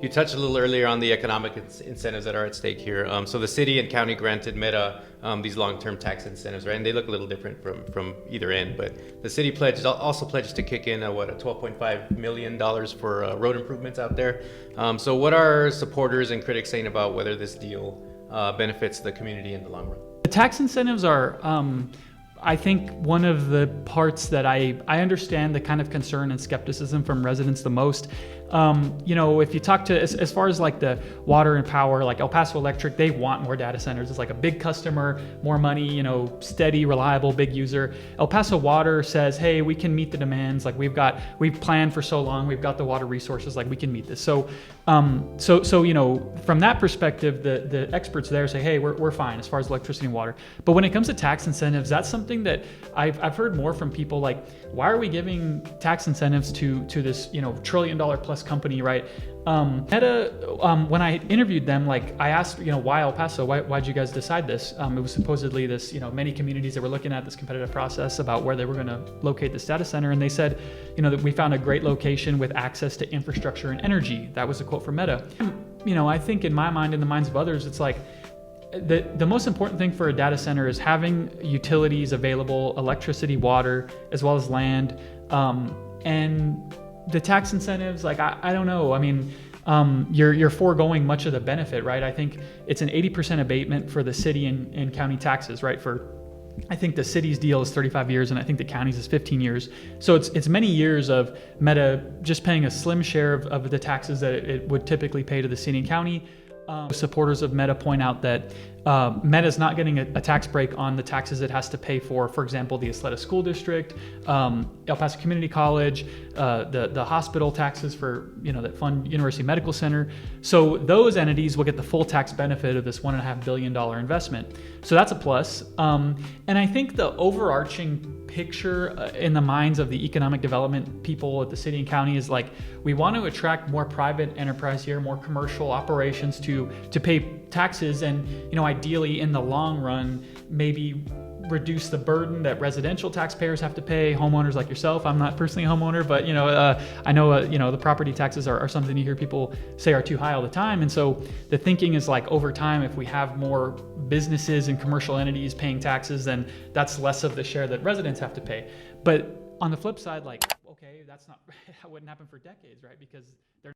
You touched a little earlier on the economic incentives that are at stake here. So the city and county granted Meta these long-term tax incentives, right? And they look a little different from either end. But the city also pledges to kick in $12.5 million for road improvements out there. So what are supporters and critics saying about whether this deal benefits the community in the long run? The tax incentives are, I think, one of the parts that I understand the kind of concern and skepticism from residents the most. If you talk to, as far as like the water and power, like El Paso Electric, they want more data centers. It's like a big customer, more money, steady, reliable, big user. El Paso Water says, hey, we can meet the demands. Like we've planned for so long, we've got the water resources, like we can meet this. So from that perspective, the experts there say, hey, we're fine as far as electricity and water. But when it comes to tax incentives, that's something that I've heard more from people like, why are we giving tax incentives to this, $1 trillion plus company, right? Meta, when I interviewed them, like I asked, why El Paso? Why'd you guys decide this? It was supposedly this, many communities that were looking at this competitive process about where they were going to locate this data center. And they said, that we found a great location with access to infrastructure and energy. That was a quote from Meta. I think in my mind, in the minds of others, it's like, the most important thing for a data center is having utilities available, electricity, water, as well as land. And the tax incentives, like, I don't know. I mean, you're foregoing much of the benefit, right? I think it's an 80% abatement for the city and county taxes, right? I think the city's deal is 35 years and I think the county's is 15 years. So it's many years of Meta just paying a slim share of the taxes that it would typically pay to the city and county. Supporters of Meta point out that Meta is not getting a tax break on the taxes it has to pay for example, the Isleta School District, El Paso Community College, the hospital taxes for, that fund University Medical Center. So those entities will get the full tax benefit of this $1.5 billion investment. So that's a plus. And I think the overarching picture in the minds of the economic development people at the city and county is like, we want to attract more private enterprise here, more commercial operations to pay taxes, and ideally in the long run maybe reduce the burden that residential taxpayers have to pay, homeowners like yourself. I'm not personally a homeowner, but I know the property taxes are something you hear people say are too high all the time. And so the thinking is like, over time, if we have more businesses and commercial entities paying taxes, then that's less of the share that residents have to pay. But on the flip side, like, okay, that wouldn't happen for decades, right? Because they're